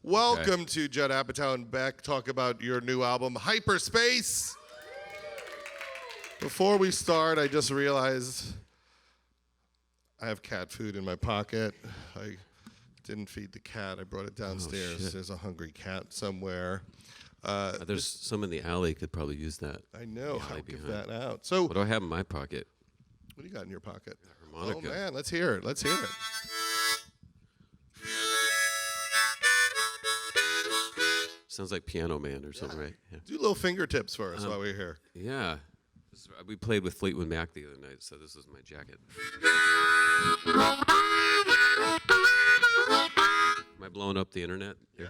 Welcome to Judd Apatow and Beck. Talk about your new album, Hyperspace. Before we start, I just realized I have cat food in my pocket. I didn't feed the cat. I brought it downstairs. There's a hungry cat somewhere. There's some in the alley. Could probably use that. I know. I'll give that out. So, what do I have in my pocket? What do you got in your pocket? Harmonica. Oh man, let's hear it. Let's hear it. Sounds like Piano Man or something, right? Yeah. Do little fingertips for us while we're here. Yeah. We played with Fleetwood Mac the other night, so this is my jacket. Am I blowing up the internet? Yeah.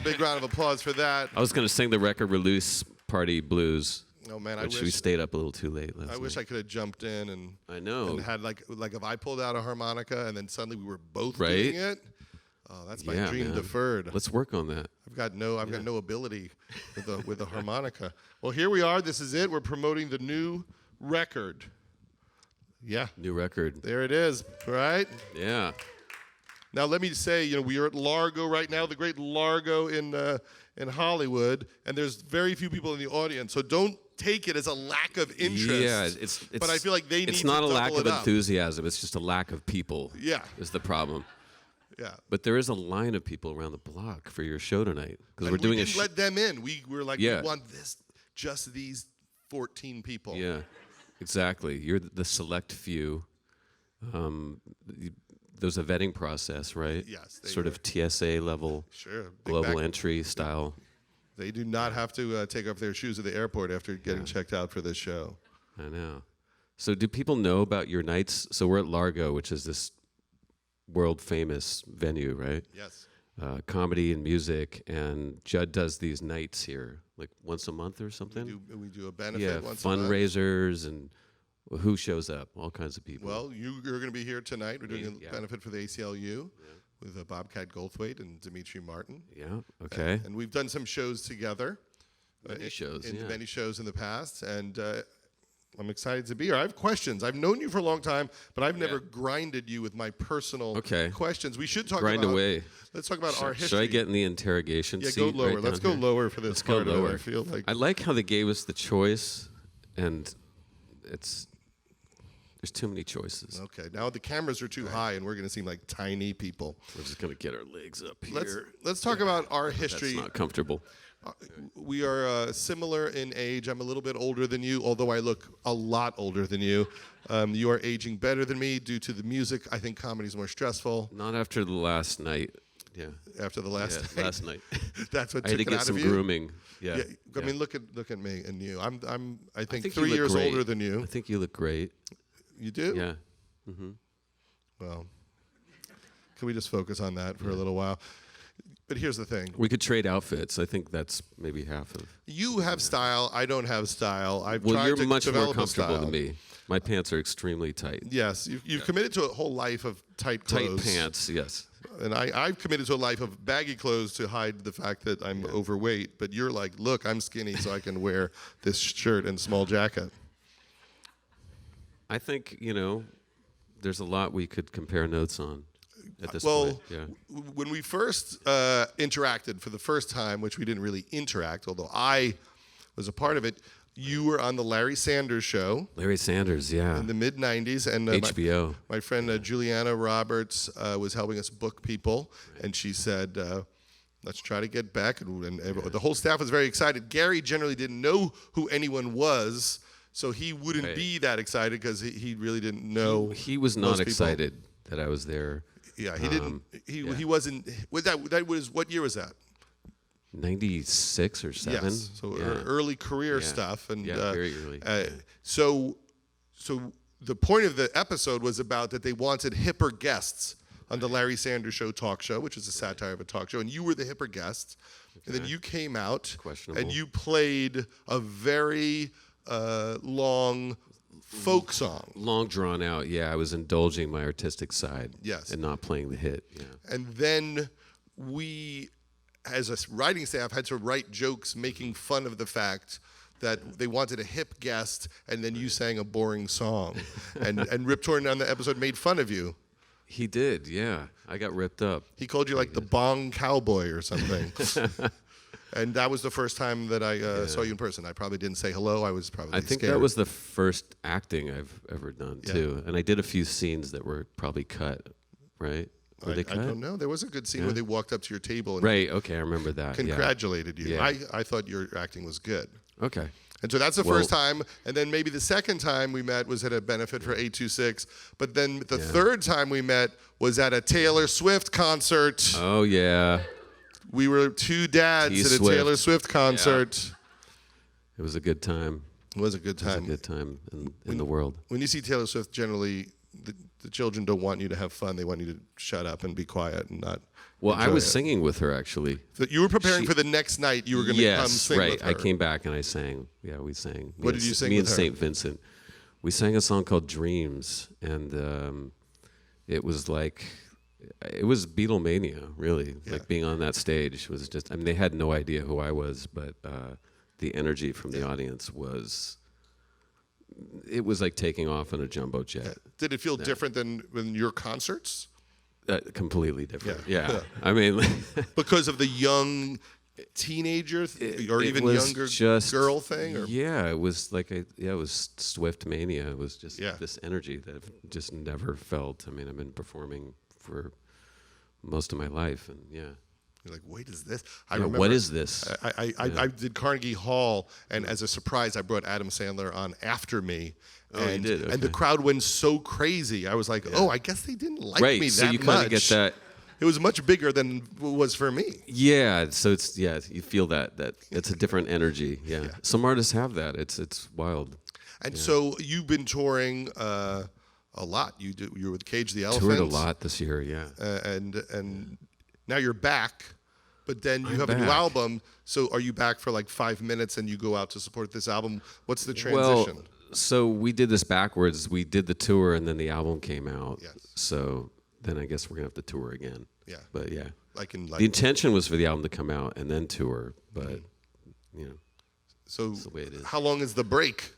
Big round of applause for that. I was gonna sing the record release party blues. Oh man, which we stayed up a little too late last night. I wish I could have jumped in and I know and had like if I pulled out a harmonica and then suddenly we were both doing it. Oh, that's my dream deferred. Let's work on that. I've got no ability with the harmonica. Well, here we are. This is it. We're promoting the new record. Yeah. New record. There it is. Right? Yeah. Now, let me say, we are at Largo right now, the great Largo in Hollywood, and there's very few people in the audience, so don't take it as a lack of interest. Yeah, but I feel like they need to It's not a lack of up. enthusiasm, it's just a lack of people. Yeah. Is the problem. Yeah. But there is a line of people around the block for your show tonight. Because we're doing let them in. We were like, we want just these 14 people. Yeah, exactly. You're the select few. There's a vetting process, right? Yes. Sort of TSA level, global entry style. They do not have to take off their shoes at the airport after getting checked out for this show. I know. So do people know about your nights? So we're at Largo, which is this world-famous venue, right? Yes. Comedy and music, and Judd does these nights here, like once a month or something? We do a benefit once a month. Fundraisers and... Well, who shows up? All kinds of people. Well, you're going to be here tonight. We're doing a benefit for the ACLU with Bobcat Goldthwait and Dimitri Martin. Yeah, okay. And we've done some shows together. Many shows in the past, and I'm excited to be here. I have questions. I've known you for a long time, but I've never grinded you with my personal questions. We should talk Grind away. Let's talk about our history. Should I get in the interrogation seat? Yeah, go lower. Right Let's go lower for this part. Go lower. I feel like I like how they gave us the choice, and there's too many choices. Okay, now the cameras are too high, and we're going to seem like tiny people. We're just going to get our legs up here. Let's talk about our history. That's not comfortable. We are similar in age. I'm a little bit older than you, although I look a lot older than you. You are aging better than me due to the music. I think comedy's more stressful. Not after the last night. Yeah. After the last night. Last night. That's what I had to get some grooming. Yeah. I mean, look at me and you. I think 3 years older than you. I think you look great. You do? Yeah. Mm-hmm. Well, can we just focus on that for a little while? But here's the thing. We could trade outfits. I think that's maybe half of. You have style. I don't have style. You're much more comfortable than me. My pants are extremely tight. Yes. You've committed to a whole life of tight clothes. Tight pants, yes. And I've committed to a life of baggy clothes to hide the fact that I'm overweight. But you're like, look, I'm skinny, so I can wear this shirt and small jacket. I think, there's a lot we could compare notes on at this point. Yeah. When we first interacted for the first time, which we didn't really interact, although I was a part of it, you were on the Larry Sanders Show. Larry Sanders, yeah. In the mid-'90s. And HBO. My friend Juliana Roberts was helping us book people, and she said, let's try to get Beck. And the whole staff was very excited. Gary generally didn't know who anyone was, so he wouldn't be that excited because he really didn't know. He was not excited that I was there. Yeah, he didn't. He wasn't. That was what year was that? 96 or 7. Yes, so early career stuff, and very early. So the point of the episode was about that they wanted hipper guests on the Larry Sanders Show talk show, which is a satire of a talk show, and you were the hipper guest, and then you came out and you played a very long folk song. Long drawn out, yeah. I was indulging my artistic side. Yes. And not playing the hit. Yeah. And then we as a writing staff, had to write jokes making fun of the fact that they wanted a hip guest, and then you sang a boring song, and Rip Torn on the episode made fun of you. He did, yeah. I got ripped up. He called you like the bong cowboy or something. And that was the first time that I saw you in person. I probably didn't say hello. I was probably I think scared. that was the first acting I've ever done too, and I did a few scenes that were probably cut, right? Were they cut? I don't know. There was a good scene where they walked up to your table and Right. Okay, I remember that. congratulated you. Yeah. I thought your acting was good. Okay. And so that's the first time, and then maybe the second time we met was at a benefit for 826, but then the third time we met was at a Taylor Swift concert. Oh yeah. We were two dads at a T-Swift. Taylor Swift concert. It was a good time. It was a good It was a time. good time in the world. When you see Taylor Swift, generally the children don't want you to have fun. They want you to shut up and be quiet and not. Well, I enjoy was it. singing with her actually. So you were preparing for the next night. You were going to come sing right. with her. I came back and I sang. Yeah, we sang. What did you sing Me with and her? St. Vincent. We sang a song called Dreams, and it was like, it was Beatlemania, really. Yeah. Like being on that stage was just, I mean, they had no idea who I was, but the energy from the audience was, it was like taking off in a jumbo jet. Did it feel different than your concerts? Completely different. Yeah. Yeah. I mean, Because of the young teenager or it even was younger just, girl thing? Or? Yeah, it was like it was Swift mania. It was just Yeah. this energy that I've just never felt. I mean, I've been performing for most of my life, and yeah. You're like, wait, is this? Yeah, remember, what is this? I did Carnegie Hall, and as a surprise, I brought Adam Sandler on after me. Oh, you did? And the Okay. crowd went so crazy. I was like, oh, I guess they didn't like me that so you much. kind of get that. It was much bigger than it was for me. Yeah, so it's you feel that it's a different energy. Yeah. Some artists have that. It's wild. And so you've been touring a lot. You were with Cage the Elephant. Toured a lot this year. Yeah. And now you're back, but then you I'm have a new back. album. So are you back for like 5 minutes and you go out to support this album? What's the Well, transition? so we did this backwards. We did the tour, and then the album came out. Yes. So then I guess we're gonna have to tour again. Yeah. But yeah. Like The intention was for the album to come out and then tour, but you know, so the way it is. how long is the break?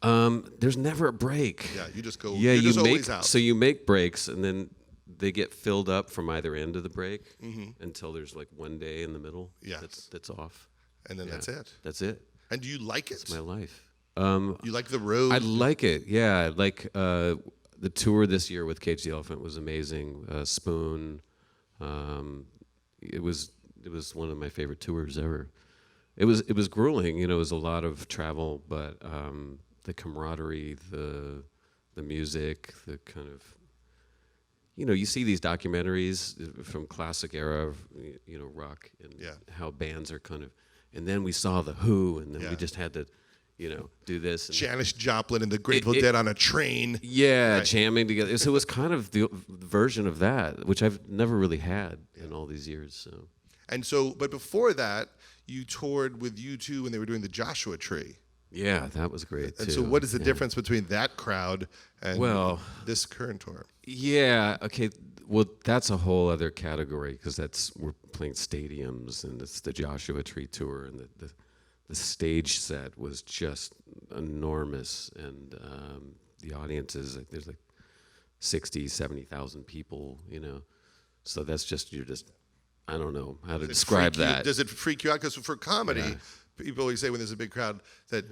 There's never a break. Yeah, you just go. Yeah, you're just you make always out. so you make breaks, and then they get filled up from either end of the break until there's like one day in the middle. Yes. that's off. and then that's it. That's it. And do you like it? It's my life. You like the road? I like it. Yeah, like the tour this year with Cage the Elephant was amazing. Spoon, it was one of my favorite tours ever. It was grueling. You know, it was a lot of travel, but the camaraderie, the music, the kind of, you know, you see these documentaries from classic era of, you know, rock and how bands are kind of, and then we saw the Who, and then we just had to, you know, do this. And Janis Joplin and the Grateful Dead on a train. yeah, Right. jamming together. So it was kind of the version of that, which I've never really had in all these years. So And so, but before that, you toured with U2 when they were doing the Joshua Tree. yeah, that was great too. And so, what is the difference between that crowd and this current tour? Yeah. Okay. Well, that's a whole other category because we're playing stadiums, and it's the Joshua Tree tour, and the stage set was just enormous, and the audiences, there's like 60, 70,000 people, you know. So that's just I don't know how to describe that. Does it freak you out? Because for comedy, people always say when there's a big crowd that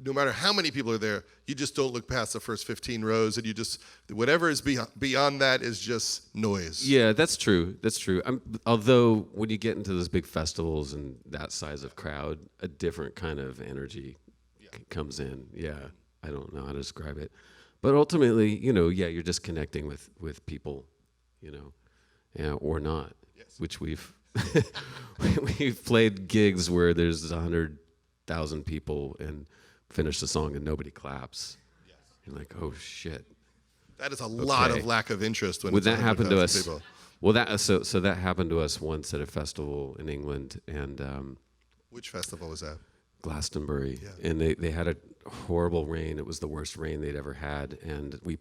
no matter how many people are there, you just don't look past the first 15 rows, and you just, whatever is beyond that is just noise. Yeah, that's true. That's true. Although when you get into those big festivals and that size of crowd, a different kind of energy comes in. Yeah, I don't know how to describe it, but ultimately, you know, you're just connecting with people, you know, or not. Yes. Which we've played gigs where there's 100,000 people and finish the song and nobody claps. Yes. You're like, oh shit. That is a lot of lack of interest when Would that happen to 100,000 us? people. Well, that happened to us once at a festival in England, and Which festival was that? Glastonbury, and they had a horrible rain. It was the worst rain they'd ever had, and we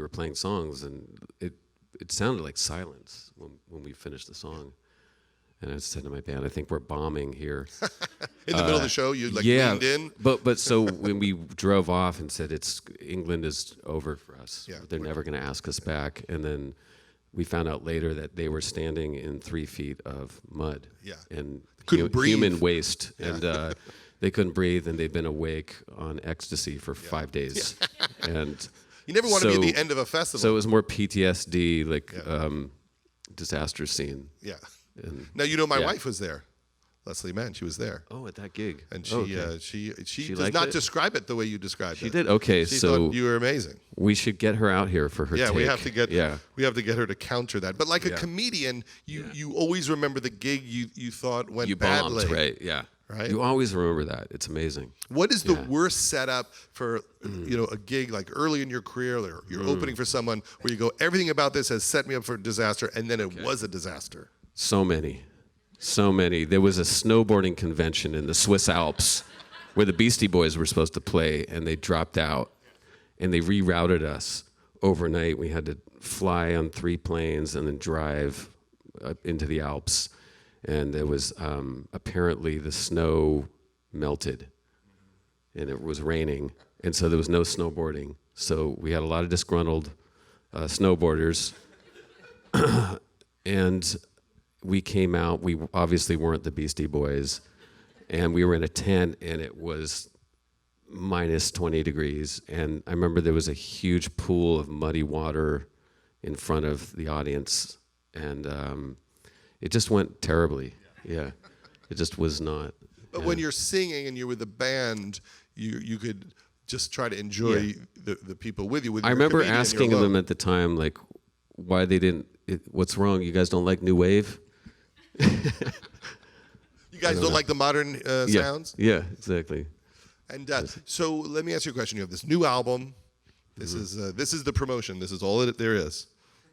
were playing songs, and it sounded like silence when we finished the song, And I said to my band, I think we're bombing here. In the middle of the show, you Yeah, leaned in. but so when we drove off and said England is over for us, Yeah. they're never going to ask us back, and then we found out later that they were standing in 3 feet of mud, Yeah. and Couldn't breathe. human waste, and they couldn't breathe, and they'd been awake on ecstasy for 5 days, and You never want to be so- at the end of a festival. so it was more PTSD, like Disastrous scene. yeah. And, Now, you know, my Yeah. wife was there. Leslie Mann, she was there. oh, at that gig, And she okay. she does liked not it? describe it the way you described it. She did? Okay, She so thought you were amazing. we should get her out here for her Yeah, we take. have to get Yeah. we have to get her to counter that. But like a Yeah. comedian, you always remember the gig you thought went You badly. bombed, right? Yeah. Right? You always remember that. It's amazing. What is the Yeah. worst setup for a gig like early in your career, or you're opening for someone where you go, everything about this has set me up for a disaster, and then it was a disaster? So many. So many. There was a snowboarding convention in the Swiss Alps where the Beastie Boys were supposed to play, and they dropped out, and they rerouted us overnight. We had to fly on 3 planes and then drive into the Alps, and there was apparently the snow melted, and it was raining, and so there was no snowboarding. So we had a lot of disgruntled snowboarders, and we came out. We obviously weren't the Beastie Boys, and we were in a tent, and it was minus 20 degrees. And I remember there was a huge pool of muddy water in front of the audience, and it just went terribly. Yeah, it just was not. But when you're singing and you're with the band, you could just try to enjoy the people with you. With I your remember comedian, you're asking alone. them at the time, like, why they didn't. What's wrong? You guys don't like new wave? You guys don't like the modern sounds? Yeah, exactly. And so let me ask you a question. You have this new album. This is the promotion. This is all that there is.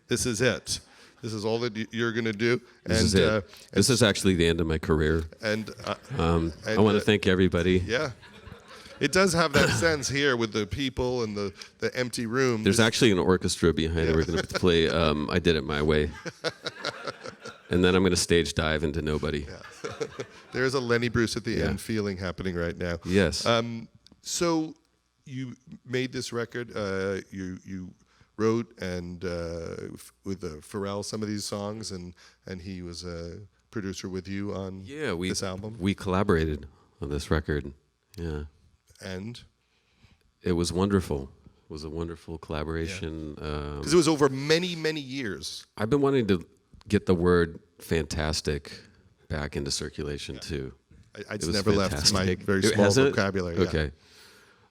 This is it. This is all that you're going to do. This is it. This is actually the end of my career. And I want to thank everybody. Yeah. It does have that sense here with the people and the empty room. There's actually an orchestra behind it. We're going to play I Did It My Way. And then I'm going to stage dive into Nobody. There's a Lenny Bruce at the end feeling happening right now. Yes. So you made this record. You wrote and with Pharrell some of these songs, and he was a producer with you on this album. We collaborated on this record. Yeah. And it was wonderful. It was a wonderful collaboration. because it was over many, many years. I've been wanting to get the word fantastic back into circulation too. I It just was never left my fantastic. very It small hasn't? vocabulary. Yeah. Okay.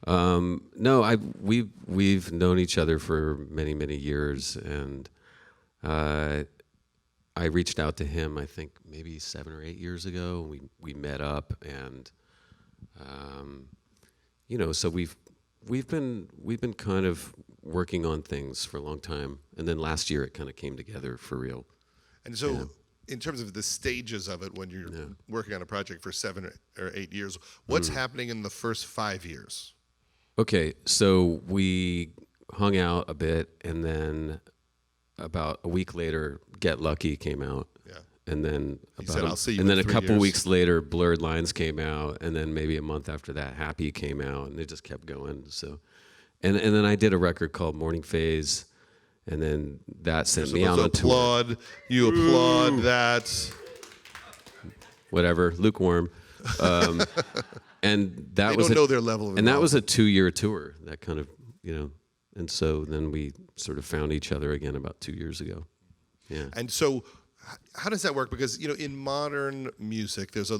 No, we've known each other for many, many years, and I reached out to him, I think maybe 7 or 8 years ago. We met up, and so we've been kind of working on things for a long time, and then last year it kind of came together for real. And so, in terms of the stages of it, when you're working on a project for 7 or 8 years, what's happening in the first 5 years? Okay, so we hung out a bit, and then about a week later, Get Lucky came out. Yeah. And then said, "I'll see you and in then a 3 couple years." weeks later, Blurred Lines came out, and then maybe a month after that, Happy came out, and it just kept going. So, and then I did a record called Morning Phase, and then that sent me out on tour. You applaud that. Whatever, lukewarm. And that They was don't know their level of and that was a involvement. 2-year tour. That kind of and so then we sort of found each other again about 2 years ago. Yeah. And so, how does that work? Because in modern music, there's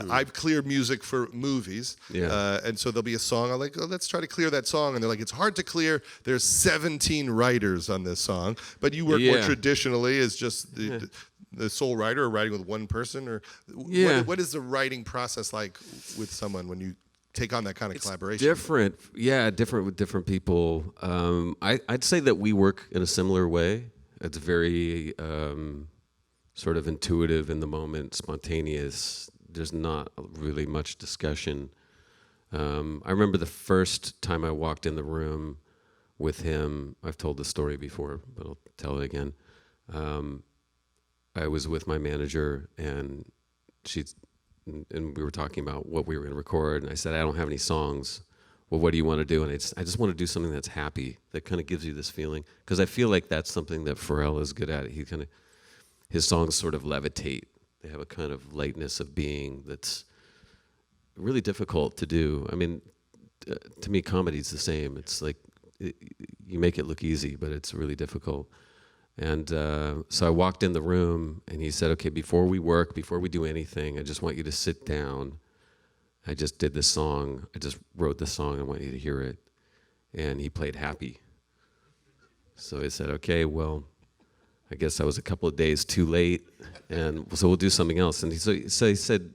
I've cleared music for movies, and so there'll be a song. I'm like, let's try to clear that song, and they're like, it's hard to clear. There's 17 writers on this song, but you work more traditionally as just the sole writer, or writing with one person, or what is the writing process like with someone when you take on that kind of collaboration? Different with different people. I'd say that we work in a similar way. It's very sort of intuitive in the moment, spontaneous. There's not really much discussion. I remember the first time I walked in the room with him. I've told this story before, but I'll tell it again. I was with my manager, and and we were talking about what we were going to record, and I said, I don't have any songs. Well, what do you want to do? And I just want to do something that's happy, that kind of gives you this feeling, because I feel like that's something that Pharrell is good at. His songs sort of levitate. They have a kind of lightness of being that's really difficult to do. I mean, to me, comedy's the same. It's like you make it look easy, but it's really difficult. And so I walked in the room, and he said, okay, before we do anything, I just want you to sit down. I just did this song. I just wrote this song. I want you to hear it. And he played Happy. So I said, okay, well, I guess I was a couple of days too late, and so we'll do something else. And he said,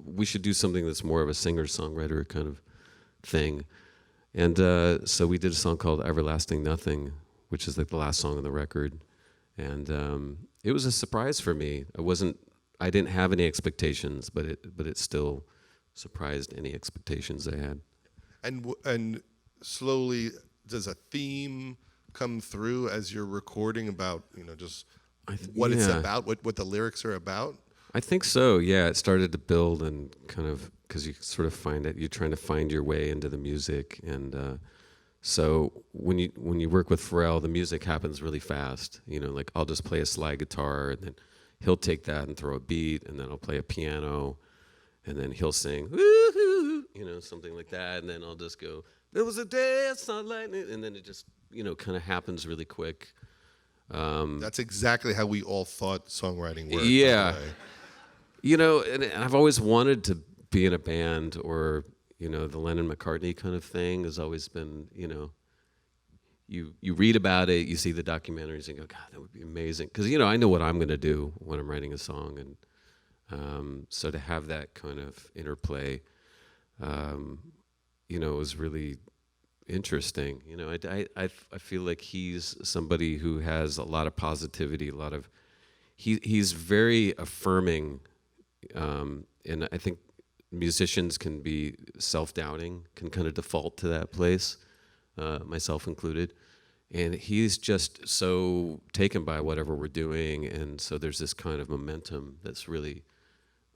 we should do something that's more of a singer-songwriter kind of thing. And so we did a song called Everlasting Nothing, which is like the last song on the record. And it was a surprise for me. I didn't have any expectations, but it still surprised any expectations I had. And slowly, does a theme come through as you're recording about, just what it's about, what the lyrics are about? I think so, yeah. It started to build, and kind of, because you sort of find it, you're trying to find your way into the music. And so when you work with Pharrell, the music happens really fast. Like I'll just play a slide guitar, and then he'll take that and throw a beat, and then I'll play a piano, and then he'll sing, woo-hoo, something like that, and then I'll just go, there was a day I saw lightning, and then it just, kind of happens really quick. That's exactly how we all thought songwriting worked. Yeah. And I've always wanted to be in a band, or, the Lennon-McCartney kind of thing has always been, you read about it, you see the documentaries, and go, God, that would be amazing. Because, I know what I'm going to do when I'm writing a song. And so to have that kind of interplay, was really interesting. I feel like he's somebody who has a lot of positivity, he's very affirming, and I think musicians can be self-doubting, can kind of default to that place, myself included. And he's just so taken by whatever we're doing, and so there's this kind of momentum that's really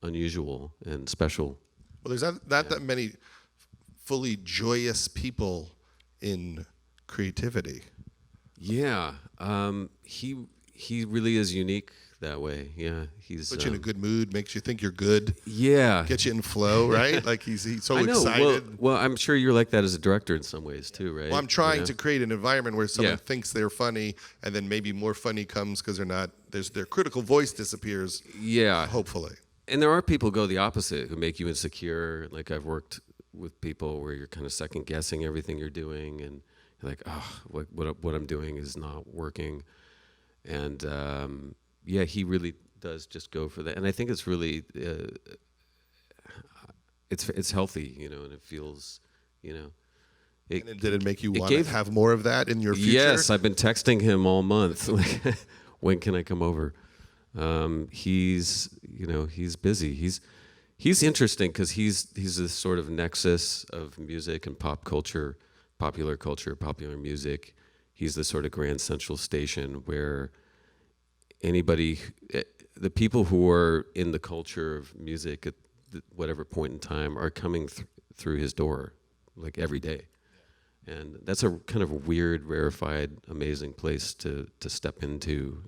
unusual and special. Well, there's not that many fully joyous people in creativity. Yeah, he really is unique that way. Yeah, he's puts you in a good mood, makes you think you're good. Yeah, gets you in flow, right? Like he's so I know. excited. Well, I'm sure you're like that as a director in some ways too, right? Well, I'm trying to create an environment where someone thinks they're funny, and then maybe more funny comes because they're not. Their critical voice disappears. Yeah, hopefully. And there are people who go the opposite, who make you insecure. Like I've worked with people where you're kind of second guessing everything you're doing, and you're like, oh, what I'm doing is not working. And he really does just go for that. And I think it's really it's healthy, and it feels, and did it make you want to have more of that in your future? Yes, I've been texting him all month. Like, when can I come over? He's busy. He's interesting because he's this sort of nexus of music and pop culture, popular music. He's the sort of grand central station where the people who are in the culture of music at whatever point in time are coming through his door, like every day. And that's a kind of a weird, rarefied, amazing place to step into,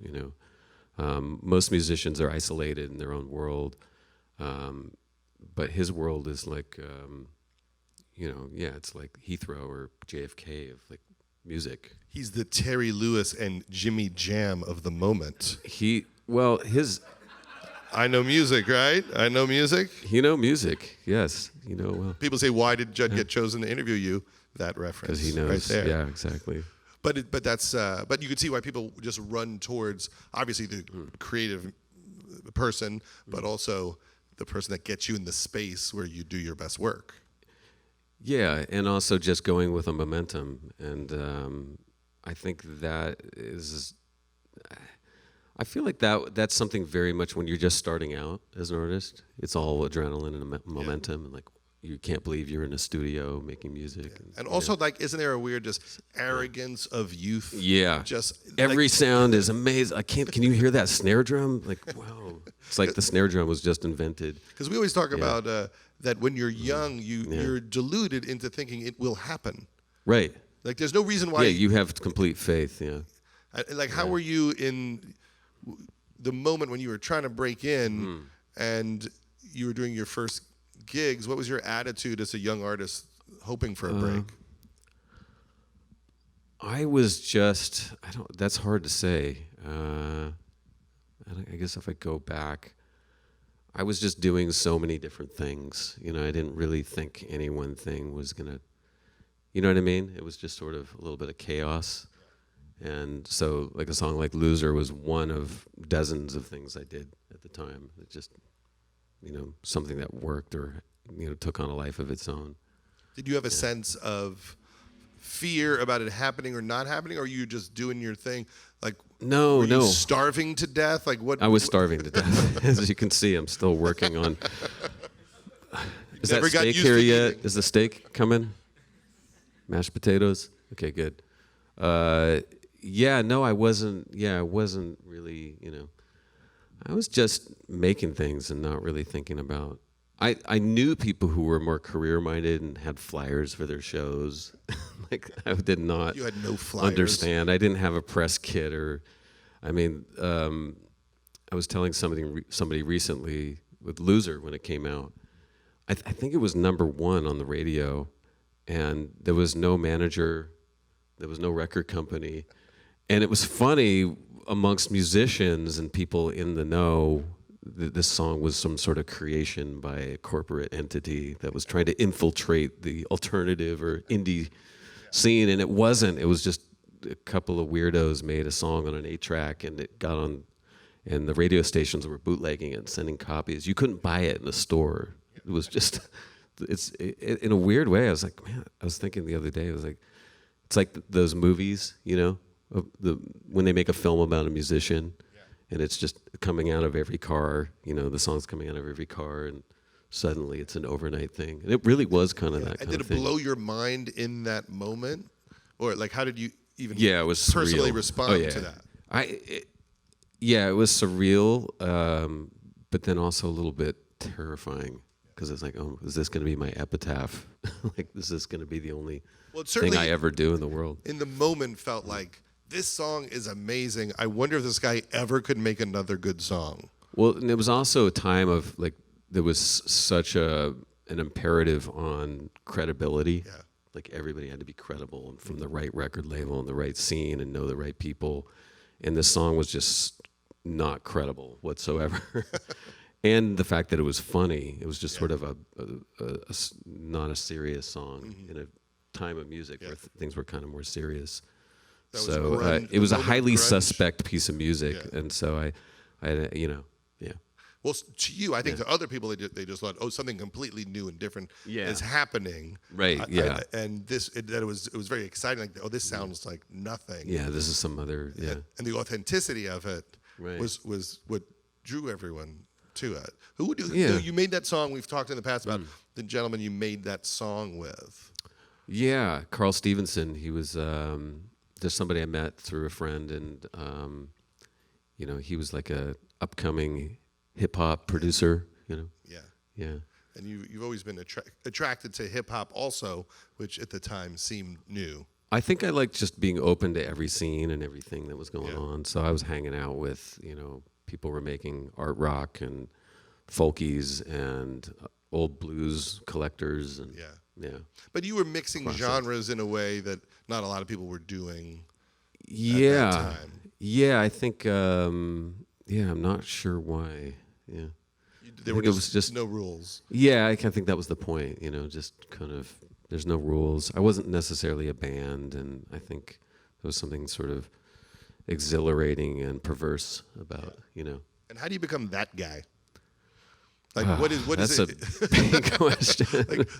Most musicians are isolated in their own world, but his world is like, it's like Heathrow or JFK of like music. He's the Terry Lewis and Jimmy Jam of the moment. I know music, right? I know music. Music, yes. Well. People say, why did Judd get chosen to interview you? That reference. Because he knows. Right there. Yeah, exactly. But you can see why people just run towards, obviously, the creative person, but also the person that gets you in the space where you do your best work. Yeah, and also just going with a momentum. And I think that is... I feel like that's something very much when you're just starting out as an artist. It's all adrenaline and momentum, and like you can't believe you're in a studio making music. And also, like, isn't there a weird just arrogance of youth? Yeah. Just Every like, sound is amazing. Can you hear that snare drum? Like, wow. It's like the snare drum was just invented. because we always talk about that when you're young, you're deluded into thinking it will happen. Right. Like, there's no reason why. Yeah, you have complete faith, yeah. Like, how were you in the moment when you were trying to break in and you were doing your first gigs? What was your attitude as a young artist hoping for a break? I was just, that's hard to say. I guess if I go back, I was just doing so many different things. You know, I didn't really think any one thing was going to, you know what I mean? It was just sort of a little bit of chaos. And so, like, a song like Loser was one of dozens of things I did at the time. It just, you know, something that worked or, you know, took on a life of its own. Did you have a sense of fear about it happening or not happening, or were you just doing your thing? Like, were you starving to death? Like, what? I was starving to death. As you can see, I'm still working on. Is that steak here yet? Is the steak coming? Mashed potatoes? Okay, good. I wasn't really, you know, I was just making things and not really thinking about. I knew people who were more career-minded and had flyers for their shows. Like, I did not You had no flyers. understand. I didn't have a press kit I was telling somebody recently with Loser when it came out. I think it was #1 on the radio, and there was no manager, there was no record company, and it was funny amongst musicians and people in the know. This song was some sort of creation by a corporate entity that was trying to infiltrate the alternative or indie scene, and it wasn't. It was just a couple of weirdos made a song on an 8-track, and it got on, and the radio stations were bootlegging it and sending copies. You couldn't buy it in the store. It was just, in a weird way. I was like, man, I was thinking the other day, I was like, it's like those movies, you know, when they make a film about a musician, and it's just coming out of every car, you know, the song's coming out of every car, and suddenly it's an overnight thing. And it really was kind of that kind of thing. And did it blow your mind in that moment? Or, like, how did you even it was personally surreal. respond to that? It was surreal, but then also a little bit terrifying, because it's like, oh, is this going to be my epitaph? Like, is this going to be the only thing I ever do in the world? In the moment, felt like, this song is amazing. I wonder if this guy ever could make another good song. Well, and it was also a time of, like, there was such an imperative on credibility. Yeah. Like, everybody had to be credible and from the right record label and the right scene and know the right people. And this song was just not credible whatsoever. And the fact that it was funny, it was just sort of a not a serious song in a time of music where things were kind of more serious. So it was a highly suspect piece of music, and so I you know, yeah. Well, to you, I think to other people, they just thought, oh, something completely new and different is happening. Right. And it was very exciting. Like, oh, this sounds like nothing. Yeah, this is some other. Yeah. And the authenticity of it was what drew everyone to it. Who you made that song? We've talked in the past about the gentleman you made that song with. Yeah, Carl Stevenson. He was. There's somebody I met through a friend, and you know, he was like a upcoming hip hop producer. You know. Yeah. And you've always been attracted to hip hop, also, which at the time seemed new. I think I liked just being open to every scene and everything that was going on. So I was hanging out with, you know, people were making art rock and folkies and old blues collectors and But you were mixing genres in a way that not a lot of people were doing at that time. Yeah, I think I'm not sure why. Yeah. There were just no rules. Yeah, I think that was the point, you know, just kind of there's no rules. I wasn't necessarily a band, and I think there was something sort of exhilarating and perverse about, you know. And how do you become that guy? Like what is That's it? a big question.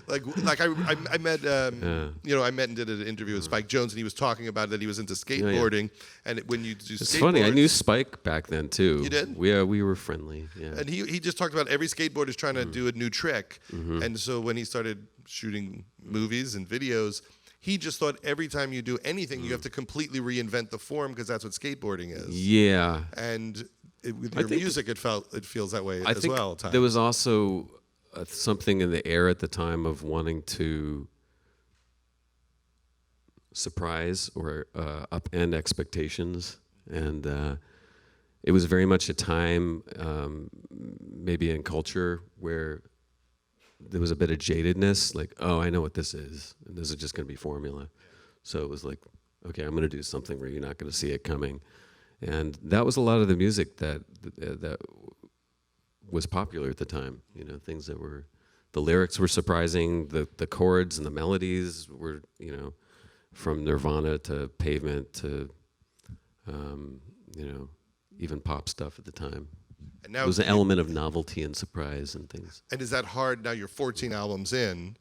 I met I met and did an interview with Spike Jonze, and he was talking about that he was into skateboarding, and when you do It's funny. I skateboards- knew Spike back then too. You did? We were friendly. Yeah. And he just talked about every skateboarder is trying to do a new trick, and so when he started shooting movies and videos, he just thought every time you do anything, you have to completely reinvent the form because that's what skateboarding is. Yeah. And with your music, it feels that way I as think well. At times. there was also something in the air at the time of wanting to surprise or upend expectations, and it was very much a time, maybe in culture, where there was a bit of jadedness, like, oh, I know what this is, and this is just going to be formula. So it was like, okay, I'm going to do something where you're not going to see it coming. And that was a lot of the music that was popular at the time. You know, things that were, the lyrics were surprising, the chords and the melodies were, you know, from Nirvana to Pavement to, you know, even pop stuff at the time. And now there was an element of novelty and surprise and things. And is that hard? Now you're 14 albums in,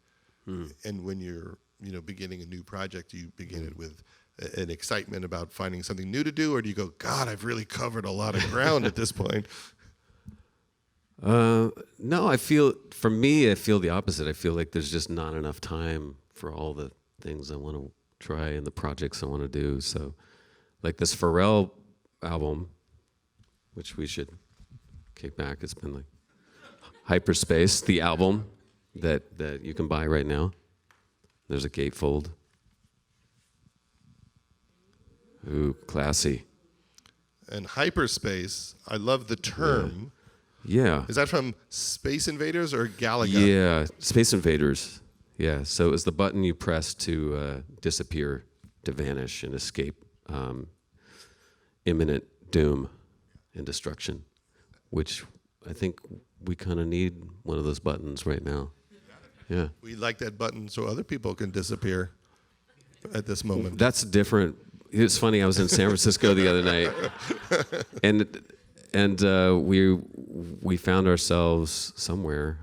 and when you're beginning a new project, do you begin it with an excitement about finding something new to do, or do you go, God, I've really covered a lot of ground at this point? No, I feel the opposite. I feel like there's just not enough time for all the things I want to try and the projects I want to do. So, like this Pharrell album, which we should kick back. It's been like Hyperspace, the album that you can buy right now. There's a gatefold. Ooh, classy. And Hyperspace, I love the term. Yeah. Is that from Space Invaders or Galaga? Yeah, Space Invaders. Yeah, so it was the button you press to disappear, to vanish and escape imminent doom and destruction, which I think we kind of need one of those buttons right now. Yeah. We like that button so other people can disappear at this moment. That's different. It's funny, I was in San Francisco the other night, and we found ourselves somewhere.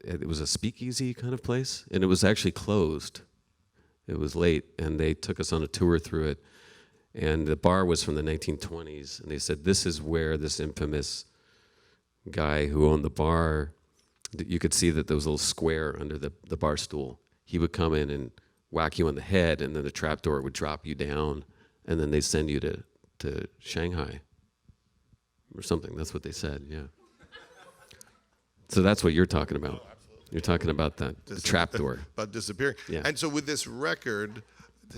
It was a speakeasy kind of place, and it was actually closed. It was late, and they took us on a tour through it. And the bar was from the 1920s, and they said this is where this infamous guy who owned the bar, you could see that there was a little square under the bar stool. He would come in and whack you on the head, and then the trapdoor would drop you down, and then they send you to Shanghai or something. That's what they said, yeah. So that's what you're talking about. Oh, you're talking about the trapdoor. About disappearing. Yeah. And so with this record,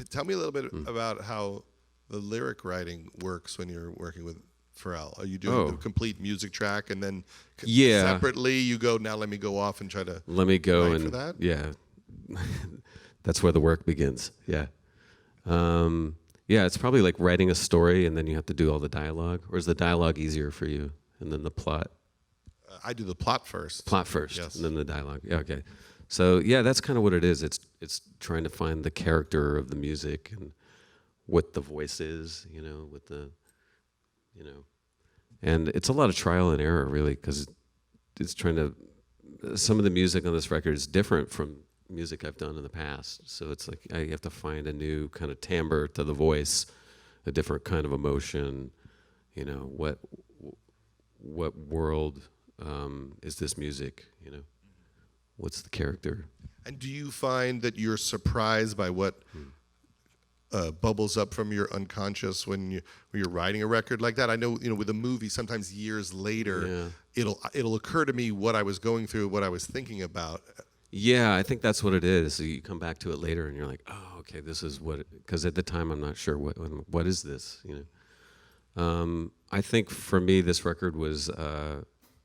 tell me a little bit about how the lyric writing works when you're working with Pharrell. Are you doing the complete music track, and then separately you go, now let me go off and try to write for that? Yeah. That's where the work begins. Yeah. Yeah, it's probably like writing a story and then you have to do all the dialogue. Or is the dialogue easier for you? And then the plot? I do the plot first. Plot first, yes. And then the dialogue. Yeah, okay. So yeah, that's kind of what it is. It's trying to find the character of the music and what the voice is, with the, and it's a lot of trial and error really, because it's trying to, some of the music on this record is different from music I've done in the past. So it's like I have to find a new kind of timbre to the voice, a different kind of emotion. What world is this music? What's the character? And do you find that you're surprised by what bubbles up from your unconscious when you're writing a record like that? I know, with a movie, sometimes years later, it'll occur to me what I was going through, what I was thinking about. Yeah, I think that's what it is. So you come back to it later and you're like, oh, okay, this is what, because at the time I'm not sure what is this, I think for me this record was,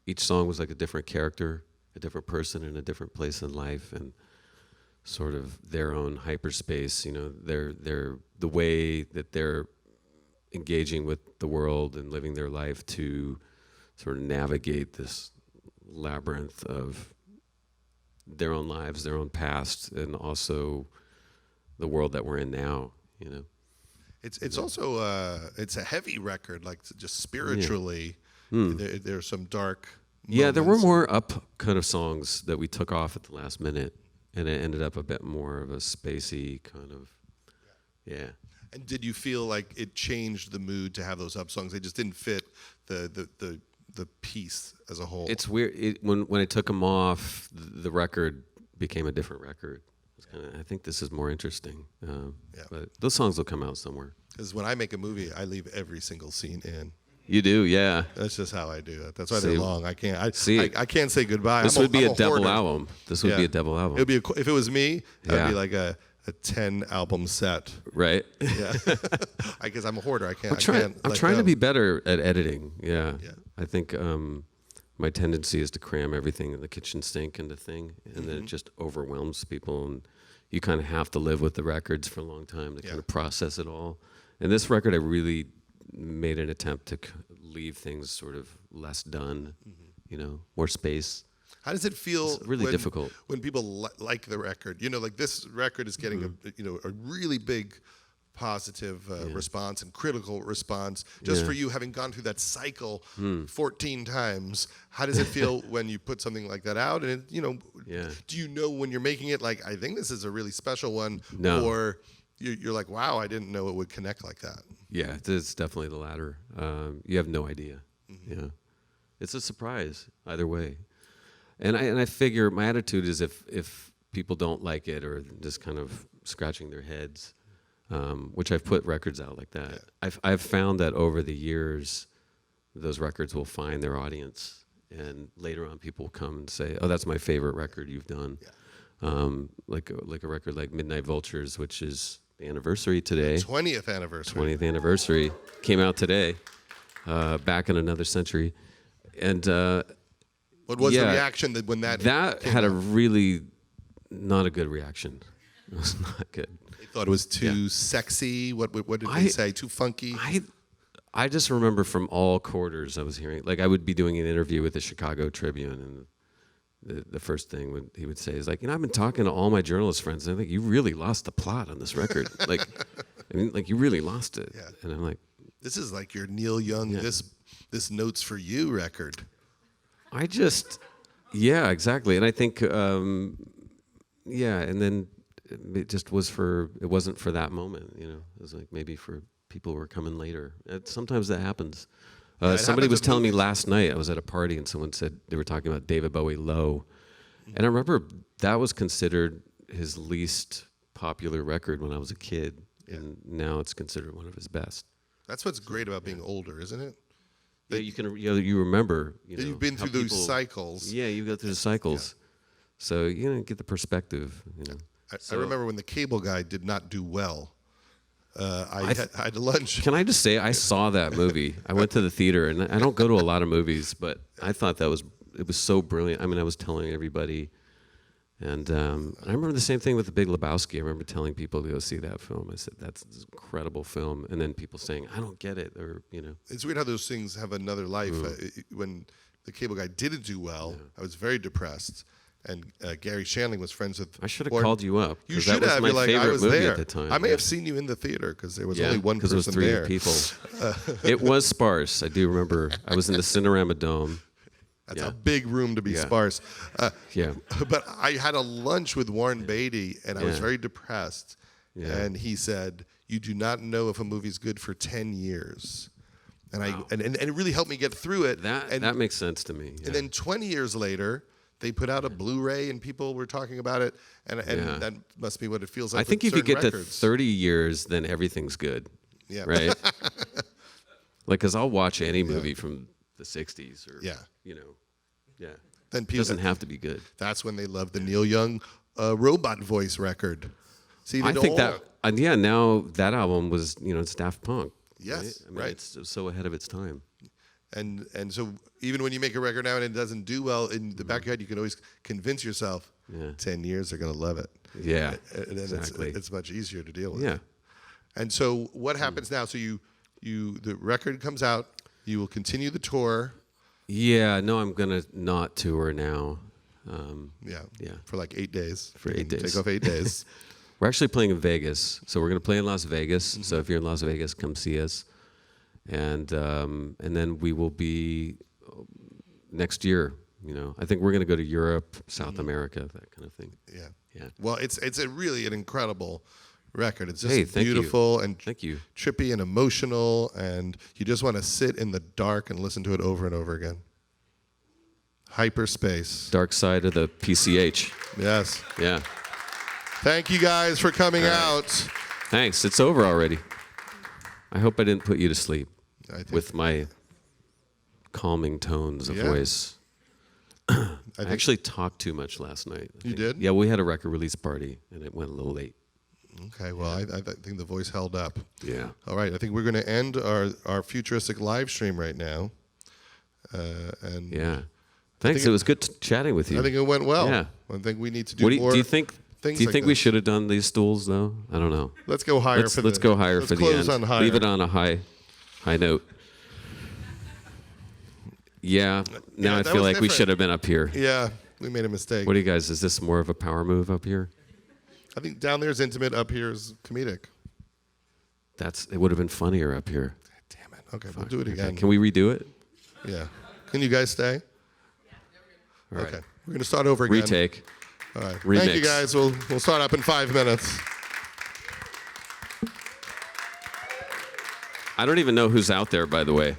each song was like a different character, a different person in a different place in life, and sort of their own hyperspace, their the way that they're engaging with the world and living their life to sort of navigate this labyrinth of their own lives, their own past, and also the world that we're in now, It's also it's a heavy record, like just spiritually. There's some dark Yeah, there were moments? more up kind of songs that we took off at the last minute, and it ended up a bit more of a spacey kind of, yeah. And did you feel like it changed the mood to have those up songs? They just didn't fit the piece as a whole. It's weird. When I took them off, the record became a different record. It's I think this is more interesting. But those songs will come out somewhere. Because when I make a movie, I leave every single scene in. You do, yeah. That's just how I do it. That's why See, they're long. I can't. see, I can't say goodbye. This would be a double album. This would be a double album. It would be if it was me. It would Yeah. be like a 10 album set. Right. Yeah. I guess I'm a hoarder. I can't. I'm trying to be better at editing. Yeah. Yeah. I think my tendency is to cram everything in the kitchen sink into thing, and then it just overwhelms people, and you kind of have to live with the records for a long time to kind of process it all. And this record, I really made an attempt to leave things sort of less done, more space. How does it feel? It's really difficult when people like the record. Like this record is getting a really big positive response and critical response. Just for you, having gone through that cycle 14 times, how does it feel when you put something like that out? And do you know when you're making it, like, I think this is a really special one, No. or you're like, wow, I didn't know it would connect like that? Yeah, it's definitely the latter. You have no idea. Yeah, it's a surprise either way. And I figure my attitude is if people don't like it or just kind of scratching their heads, which I've put records out like that. Yeah. I've found that over the years, those records will find their audience, and later on, people will come and say, "Oh, that's my favorite record you've done." Yeah. Like a record like Midnight Vultures, which is the anniversary today. 20th anniversary. 20th anniversary came out today. Back in Another Century, and what was the reaction when that had a really not a good reaction? It was not good. They thought it was too sexy. What did they say? Too funky? I just remember from all quarters I was hearing, like, I would be doing an interview with the Chicago Tribune, and the first thing he would say is like, I've been talking to all my journalist friends, and I think you really lost the plot on this record. Like you really lost it. Yeah. And I'm like, this is like your Neil Young, this Notes for You record. Yeah, exactly. And I think, and then it just it wasn't for that moment, It was like maybe for people who were coming later. Sometimes that happens. Somebody was telling me last night, I was at a party, and someone said they were talking about David Bowie Low. And I remember that was considered his least popular record when I was a kid. Yeah. And now it's considered one of his best. That's what's great about being older, isn't it? Yeah, you remember. You've been through those cycles. Yeah, you go through the cycles. Yeah. So get the perspective. I remember when the Cable Guy did not do well. I had lunch. Can I just say, I saw that movie. I went to the theater, and I don't go to a lot of movies, but I thought it was so brilliant. I mean, I was telling everybody. And I remember the same thing with The Big Lebowski. I remember telling people to go see that film. I said, that's an incredible film. And then people saying, I don't get it, or, It's weird how those things have another life. When the Cable Guy didn't do well, I was very depressed. And Gary Shandling was friends with... I should have called you up. You should have. My favorite I was movie there. At the time. I may have seen you in the theater because there was only one person there. Because it was 3 people. It was sparse. I do remember. I was in the Cinerama Dome. That's a big room to be sparse. But I had a lunch with Warren Beatty, and I was very depressed. Yeah. And he said, "You do not know if a movie's good for 10 years." And and it really helped me get through it. That makes sense to me. Yeah. And then 20 years later, they put out a Blu-ray, and people were talking about it. And that must be what it feels like. I think if you get records. to 30 years, then everything's good. Yeah. Right? Because I'll watch any movie from the 60s or, Then people, it doesn't have to be good. That's when they love the Neil Young robot voice record. See, I think that, now that album was, it's Daft Punk. Yes, right? It's so ahead of its time. And so even when you make a record now and it doesn't do well, in the back of your head, you can always convince yourself, 10 years, they're going to love it. Yeah, and then exactly. It's much easier to deal with. Yeah. And so what happens now? So the record comes out, you will continue the tour. Yeah, no, I'm going to not tour now. For like 8 days. For 8 days. Take off 8 days. We're actually playing in Vegas. So we're going to play in Las Vegas. Mm-hmm. So if you're in Las Vegas, come see us. And then we will be next year. I think we're going to go to Europe, South America, that kind of thing. Yeah. Yeah. Well, it's a really an incredible record. It's just Thank you. beautiful and Thank you. trippy and emotional, and you just want to sit in the dark and listen to it over and over again. Hyperspace. Dark side of the PCH. Yes. Yeah. Thank you guys for coming out. Thanks. It's over already. I hope I didn't put you to sleep I think, with my calming tones of Yeah. voice. I actually talked too much last night. I think. did? Yeah, we had a record release party, and it went a little late. Okay, well, I think the voice held up. Yeah. All right, I think we're going to end our futuristic live stream right now. And Yeah. Thanks. think It was good chatting with you. I think it went well. Yeah. I think we need to do What more. do you think? things Do you like think we this. should have done these stools though? I don't know. Let's go higher Let's for the. go higher let's for the close end. on higher. Leave it on a high note. Yeah. Now I that feel was like we different. should have been up here. Yeah, we made a mistake. What do you guys? Is this more of a power move up here? I think down there is intimate, up here is comedic. It would have been funnier up here. Damn it. Okay, we'll do it again. Can we redo it? Yeah. Can you guys stay? All right. Okay. We're going to start over again. Retake. All right. Remix. Thank you guys. We'll start up in 5 minutes. I don't even know who's out there, by the way.